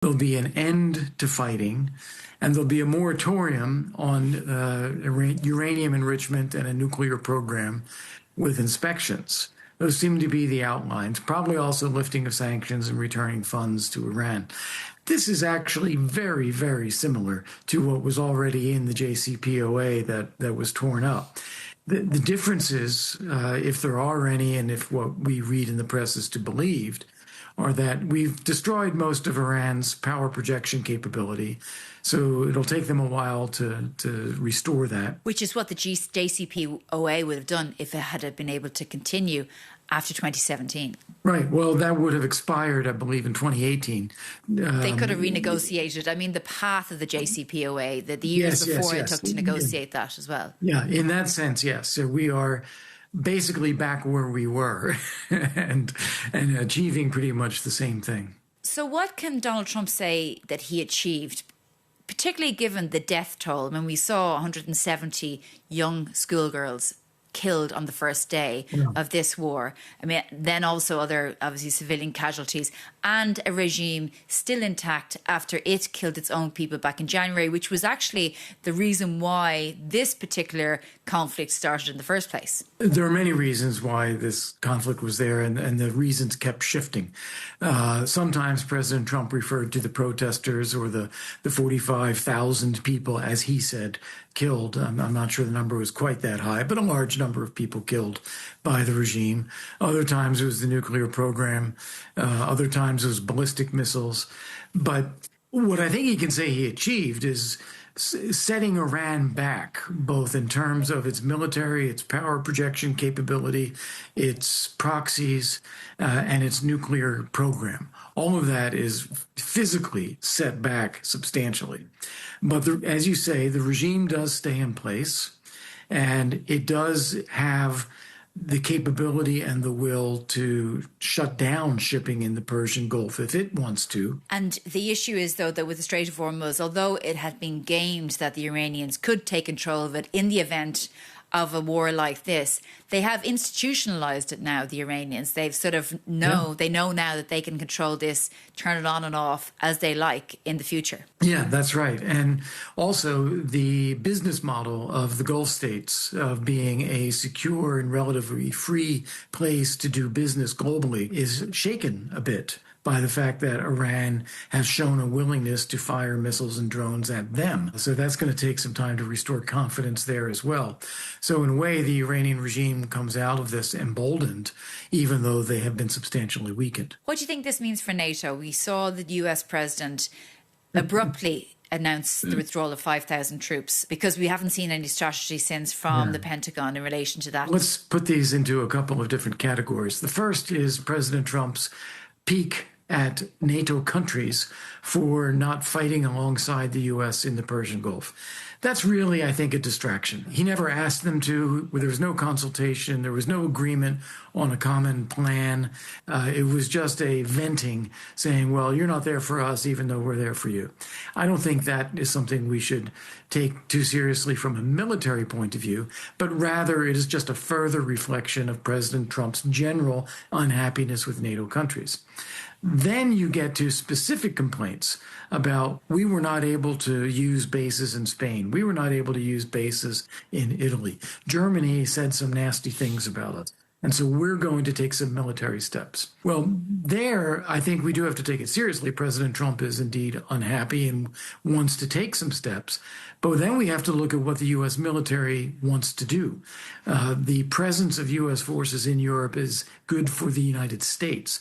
There'll be an end to fighting, and there'll be a moratorium on uranium enrichment and a nuclear program with inspections. Those seem to be the outlines, probably also lifting of sanctions and returning funds to Iran. This is actually very, very similar to what was already in the JCPOA that was torn up. The differences, if there are any, and if what we read in the press is to be believed, are that we've destroyed most of Iran's power projection capability. So it'll take them a while to restore that. Which is what the JCPOA would have done if it had been able to continue after 2017. Right. Well, that would have expired, I believe, in 2018. They could have renegotiated. I mean, the path of the JCPOA, the years before it took to negotiate that as well. Yeah, in that sense, yes. So we are basically back where we were and achieving pretty much the same thing. So what can Donald Trump say that he achieved, particularly given the death toll? I mean, we saw 170 young schoolgirls killed on the first day of this war. I mean, then also other, obviously, civilian casualties, and a regime still intact after it killed its own people back in January, which was actually the reason why this particular conflict started in the first place. There are many reasons why this conflict was there, and the reasons kept shifting. Sometimes President Trump referred to the protesters or the 45,000 people, as he said, killed. I'm not sure the number was quite that high, but a large number of people killed by the regime. Other times it was the nuclear program. Other times it was ballistic missiles. But what I think he can say he achieved is setting Iran back, both in terms of its military, its power projection capability, its proxies, and its nuclear program. All of that is physically set back substantially. But as you say, the regime does stay in place, and it does have the capability and the will to shut down shipping in the Persian Gulf if it wants to. And the issue is, though, that with the Strait of Hormuz, although it had been gamed that the Iranians could take control of it in the event of a war like this, they have institutionalized it now, the Iranians. They've sort of they know now that they can control this, turn it on and off as they like in the future. Yeah, that's right. And also the business model of the Gulf states of being a secure and relatively free place to do business globally is shaken a bit by the fact that Iran has shown a willingness to fire missiles and drones at them. So that's going to take some time to restore confidence there as well. So in a way, the Iranian regime comes out of this emboldened, even though they have been substantially weakened. What do you think this means for NATO? We saw the US president abruptly announce the withdrawal of 5,000 troops because we haven't seen any strategy since from the Pentagon in relation to that. Let's put these into a couple of different categories. The first is President Trump's peek at NATO countries for not fighting alongside the U.S. in the Persian Gulf. That's really, I think, a distraction. He never asked them to. There was no consultation. There was no agreement on a common plan. It was just a venting saying, well, you're not there for us, even though we're there for you. I don't think that is something we should take too seriously from a military point of view, but rather it is just a further reflection of President Trump's general unhappiness with NATO countries. Then you get to specific complaints about we were not able to use bases in Spain. We were not able to use bases in Italy. Germany said some nasty things about us. And so we're going to take some military steps. Well, there, I think we do have to take it seriously. President Trump is indeed unhappy and wants to take some steps. But then we have to look at what the U.S. military wants to do. The presence of U.S. forces in Europe is good for the United States.